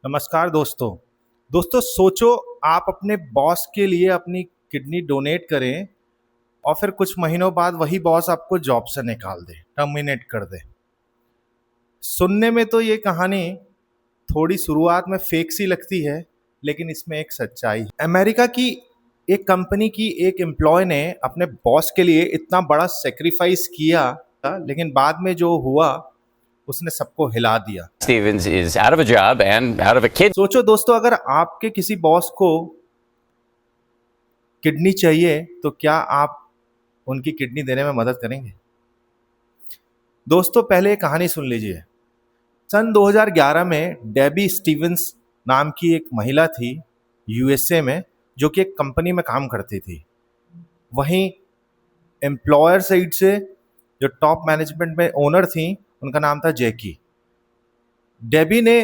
नमस्कार दोस्तों। दोस्तों सोचो, आप अपने बॉस के लिए अपनी किडनी डोनेट करें और फिर कुछ महीनों बाद वही बॉस आपको जॉब से निकाल दे, टर्मिनेट कर दे। सुनने में तो ये कहानी थोड़ी शुरुआत में फेक सी लगती है, लेकिन इसमें एक सच्चाई है। अमेरिका की एक कंपनी की एक एम्प्लॉय ने अपने बॉस के लिए इतना बड़ा सेक्रीफाइस किया, लेकिन बाद में जो हुआ उसने सबको हिला दिया। Stevens is out of a job and out of a kid. सोचो दोस्तों, अगर आपके किसी बॉस को किडनी चाहिए तो क्या आप उनकी किडनी देने में मदद करेंगे? दोस्तों पहले एक कहानी सुन लीजिए। सन 2011 में डेबी स्टीवंस नाम की एक महिला थी यूएसए में, जो कि एक कंपनी में काम करती थी। वहीं एम्प्लॉयर साइड से जो टॉप मैनेजमेंट में ओनर थी, उनका नाम था जैकी। डेबी ने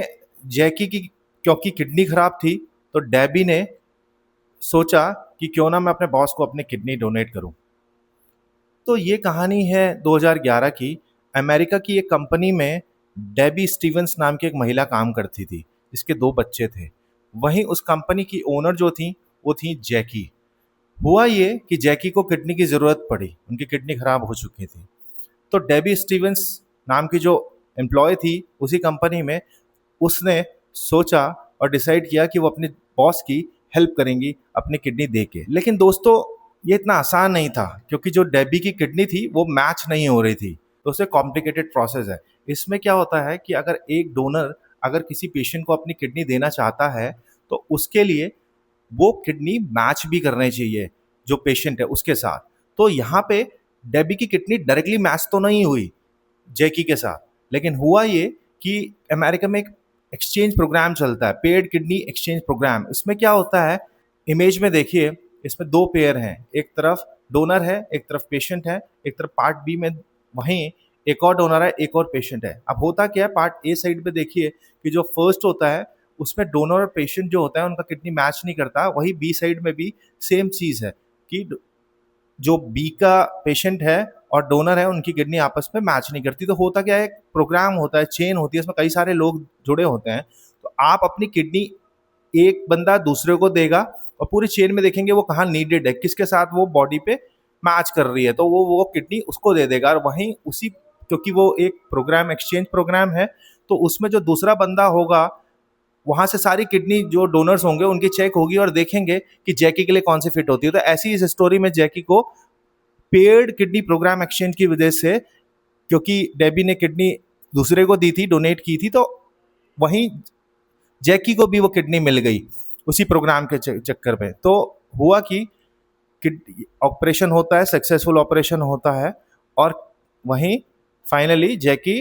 जैकी की क्योंकि किडनी खराब थी, तो डेबी ने सोचा कि क्यों ना मैं अपने बॉस को अपनी किडनी डोनेट करूं। तो ये कहानी है 2011 की। अमेरिका की एक कंपनी में डेबी स्टीवंस नाम की एक महिला काम करती थी, जिसके 2 बच्चे थे। वहीं उस कंपनी की ओनर जो थी वो थी जैकी। हुआ ये कि जैकी को किडनी की ज़रूरत पड़ी, उनकी किडनी खराब हो चुकी थी। तो डेबी स्टीवंस नाम की जो एम्प्लॉय थी उसी कंपनी में, उसने सोचा और डिसाइड किया कि वो अपने बॉस की हेल्प करेंगी अपनी किडनी दे के। लेकिन दोस्तों ये इतना आसान नहीं था, क्योंकि जो डेबी की किडनी थी वो मैच नहीं हो रही थी। तो उससे कॉम्प्लिकेटेड प्रोसेस है। इसमें क्या होता है कि अगर एक डोनर अगर किसी पेशेंट को अपनी किडनी देना चाहता है, तो उसके लिए वो किडनी मैच भी करनी चाहिए जो पेशेंट है उसके साथ। तो यहाँ पे डेबी की किडनी डायरेक्टली मैच तो नहीं हुई जैकी के साथ, लेकिन हुआ ये कि अमेरिका में एक एक्सचेंज प्रोग्राम चलता है, पेड किडनी एक्सचेंज प्रोग्राम। इसमें क्या होता है, इमेज में देखिए, इसमें 2 पेयर हैं, एक तरफ डोनर है, एक तरफ पेशेंट है। एक तरफ पार्ट बी में वहीं एक और डोनर है, एक और पेशेंट है। अब होता क्या है, पार्ट ए साइड पे देखिए कि जो फर्स्ट होता है उसमें डोनर और पेशेंट जो होता है उनका किडनी मैच नहीं करता। वही बी साइड में भी सेम चीज़ है कि जो बी का पेशेंट है और डोनर है उनकी किडनी आपस में मैच नहीं करती। तो होता क्या है, एक प्रोग्राम होता है, चेन होती है, इसमें कई सारे लोग जुड़े होते हैं। तो आप अपनी किडनी एक बंदा दूसरे को देगा और पूरी चेन में देखेंगे वो कहाँ नीडेड है, किसके साथ वो बॉडी पे मैच कर रही है, तो वो किडनी उसको दे देगा। और वहीं उसी, क्योंकि वो एक प्रोग्राम एक्सचेंज प्रोग्राम है, तो उसमें जो दूसरा बंदा होगा वहां से सारी किडनी जो डोनर्स होंगे उनकी चेक होगी और देखेंगे कि जैकी के लिए कौन सी फिट होती है। तो ऐसी इस स्टोरी में जैकी को पेड किडनी प्रोग्राम एक्सचेंज की वजह से, क्योंकि डेबी ने किडनी दूसरे को दी थी, डोनेट की थी, तो वहीं जैकी को भी वो किडनी मिल गई उसी प्रोग्राम के चक्कर में। तो हुआ कि ऑपरेशन होता है, सक्सेसफुल ऑपरेशन होता है, और वहीं फाइनली जैकी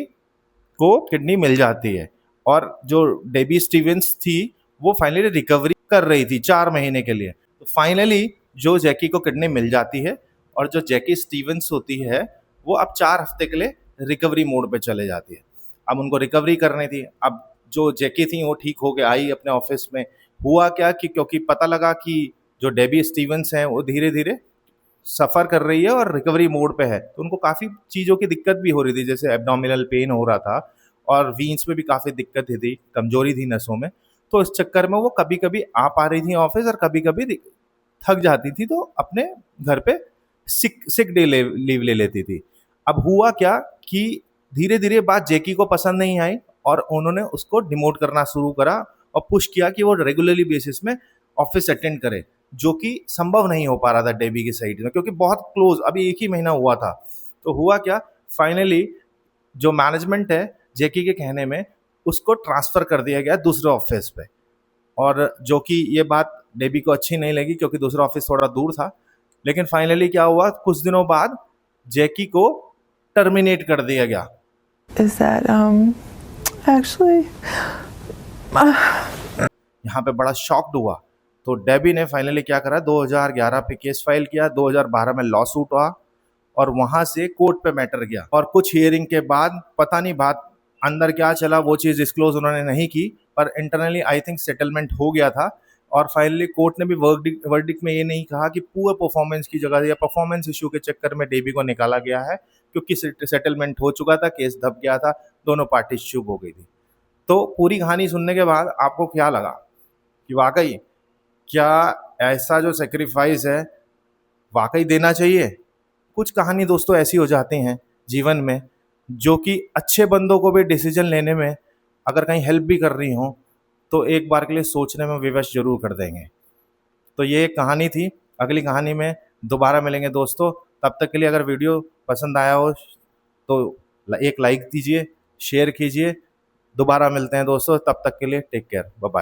को किडनी मिल जाती है। और जो डेबी स्टीवंस थी वो फाइनली रिकवरी कर रही थी 4 महीने के लिए। तो फाइनली जो जैकी को किडनी मिल जाती है, और जो जैकी स्टीवंस होती है वो अब 4 हफ्ते के लिए रिकवरी मोड पे चले जाती है। अब उनको रिकवरी करनी थी। अब जो जैकी थी वो ठीक होके आई अपने ऑफिस में। हुआ क्या कि क्योंकि पता लगा कि जो डेबी स्टीवंस हैं वो धीरे धीरे सफ़र कर रही है और रिकवरी मोड पे है, तो उनको काफ़ी चीज़ों की दिक्कत भी हो रही थी, जैसे एब्डोमिनल पेन हो रहा था और वीन्स में भी काफ़ी दिक्कत थी, कमजोरी थी नसों में। तो इस चक्कर में वो कभी कभी आ पा रही थी ऑफिस और कभी कभी थक जाती थी, तो अपने घर पे सिक सिक डे लीव ले लेती थी। अब हुआ क्या कि धीरे धीरे बात जैकी को पसंद नहीं आई और उन्होंने उसको डिमोट करना शुरू करा और पुश किया कि वो रेगुलरली बेसिस में ऑफिस अटेंड करे, जो कि संभव नहीं हो पा रहा था डेबी की साइड में, क्योंकि बहुत क्लोज अभी 1 ही महीना हुआ था। तो हुआ क्या, फाइनली जो मैनेजमेंट है जेकी के कहने में उसको ट्रांसफ़र कर दिया गया दूसरे ऑफिस पे। और जो कि ये बात डेबी को अच्छी नहीं लगी, क्योंकि दूसरा ऑफिस थोड़ा दूर था। लेकिन फाइनली क्या हुआ, कुछ दिनों बाद जेकी को टर्मिनेट कर दिया गया। Is that actually यहाँ पे बड़ा शॉक्ड हुआ। तो डेबी ने फाइनली क्या करा, 2011 पे केस फाइल किया, 2012 में लॉ सूट हुआ और वहां से कोर्ट पे मैटर गया। और कुछ हियरिंग के बाद पता नहीं बात अंदर क्या चला, वो चीज़ डिस्क्लोज उन्होंने नहीं की, पर इंटरनली आई थिंक सेटलमेंट हो गया था। और फाइनली कोर्ट ने भी वर्डिक्ट में ये नहीं कहा कि पुअर परफॉर्मेंस की जगह या परफॉर्मेंस इशू के चक्कर में डेबी को निकाला गया है, क्योंकि सेटलमेंट हो चुका था, केस दब गया था, दोनों पार्टी चुप हो गई थी। तो पूरी कहानी सुनने के बाद आपको क्या लगा कि वाकई क्या ऐसा जो सेक्रीफाइस है वाकई देना चाहिए? कुछ कहानी दोस्तों ऐसी हो जाती हैं जीवन में जो कि अच्छे बंदों को भी डिसीजन लेने में अगर कहीं हेल्प भी कर रही हों तो एक बार के लिए सोचने में विवश जरूर कर देंगे। तो ये एक कहानी थी। अगली कहानी में दोबारा मिलेंगे दोस्तों। तब तक के लिए अगर वीडियो पसंद आया हो तो एक लाइक दीजिए, शेयर कीजिए। दोबारा मिलते हैं दोस्तों, तब तक के लिए टेक केयर, बाय बाय।